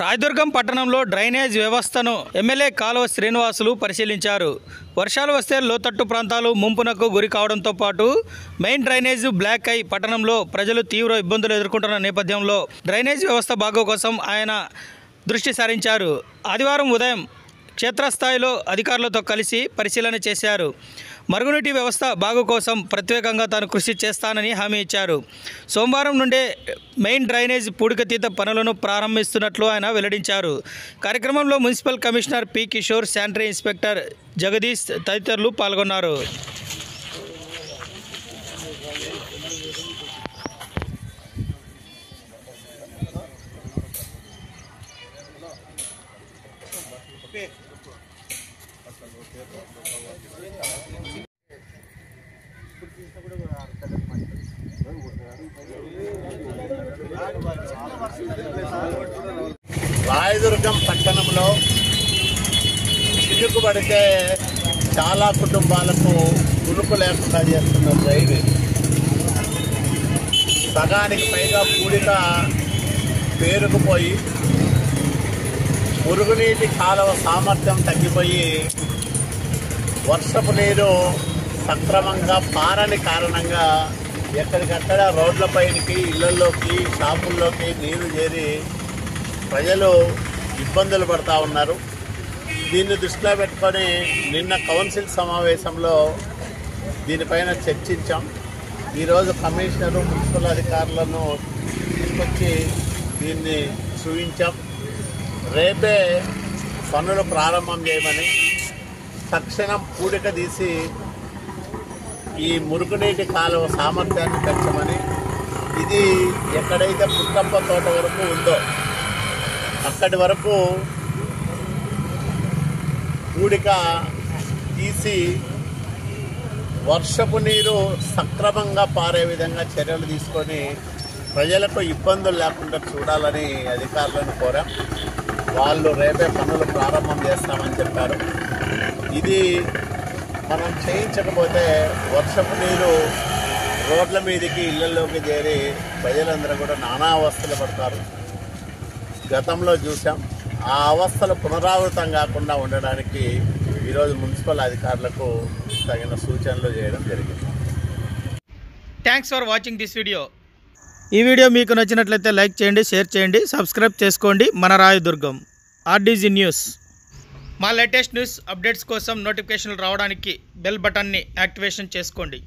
రాయదుర్గం పట్టణంలో డ్రైనేజ్ వ్యవస్థను ఎమ్మెల్యే కాలువ శ్రీనివాసులు పరిశీలించారు. వర్షాలు వస్తే లోతట్టు ప్రాంతాలు ముంపునకు గురి కావడంతో పాటు మెయిన్ డ్రైనేజ్ బ్లాక్ అయి పట్టణంలో ప్రజలు తీవ్ర ఇబ్బందులు ఎదుర్కొంటున్న నేపథ్యంలో డ్రైనేజ్ వ్యవస్థ బాగు కోసం ఆయన దృష్టి సారించారు. ఆదివారం ఉదయం క్షేత్రస్థాయిలో అధికారులతో కలిసి పరిశీలన చేశారు. మరుగునీటి వ్యవస్థ బాగు కోసం ప్రత్యేకంగా తాను కృషి చేస్తానని హామీ ఇచ్చారు. సోమవారం నుండే మెయిన్ డ్రైనేజ్ పూడికతీత పనులను ప్రారంభిస్తున్నట్లు ఆయన వెల్లడించారు. కార్యక్రమంలో municipal commissioner P Kishore, sanitary inspector Jagadish తదితరులు పాల్గొన్నారు. రాయదుర్గం పట్టణంలో చినుకుబడితే చాలా కుటుంబాలకు ఉనుకు లేకుండా చేస్తున్న డ్రైనేజ్ సగానికి పైగా పూడిక పేరుకుపోయి మురుగునీటి కాలువ సామర్థ్యం తగ్గిపోయి వర్షపు నీరు సక్రమంగా పారని కారణంగా ఎక్కడికక్కడ రోడ్లపైకి, ఇళ్లలోకి, షాపుల్లోకి నీరు చేరి ప్రజలు ఇబ్బందులు పడుతూ ఉన్నారు. దీన్ని దృష్టిలో పెట్టుకొని నిన్న కౌన్సిల్ సమావేశంలో దీనిపైన చర్చించాం. ఈరోజు కమిషనరు, మున్సిపల్ అధికారులను తీసుకొచ్చి దీన్ని చూపించాం. రేపే పనులు ప్రారంభం చేయమని, తక్షణం పూడిక తీసి ఈ మురుగునీటి కాలువ సామర్థ్యాన్ని పెంచమని, ఇది ఎక్కడైతే పుట్టప్ప తోట వరకు ఉందో అక్కడి వరకు పూడిక తీసి వర్షపు నీరు సక్రమంగా పారే విధంగా చర్యలు తీసుకొని ప్రజలకు ఇబ్బందులు లేకుండా చూడాలని అధికారులను కోరాం. వాళ్ళు రేపే పనులు ప్రారంభం చేస్తామని చెప్పారు. ఇది మనం చేయించకపోతే వర్షపు నీరు రోడ్ల మీదకి, ఇళ్లలోకి చేరి ప్రజలందరూ కూడా నానా అవస్థలు పడతారు. గతంలో చూసాం. ఆ అవస్థలు పునరావృతం కాకుండా ఉండడానికి ఈరోజు మున్సిపల్ అధికారులకు తగిన సూచనలు చేయడం జరిగింది. Thanks for watching this video. ఈ వీడియో మీకు నచ్చినట్లయితే లైక్ చేయండి, షేర్ చేయండి, సబ్స్క్రైబ్ చేసుకోండి. మన రాయదుర్గం ఆర్డీజీ న్యూస్. మా లేటెస్ట్ న్యూస్ అప్డేట్స్ కోసం నోటిఫికేషన్లు రావడానికి బెల్ బటన్ని యాక్టివేషన్ చేసుకోండి.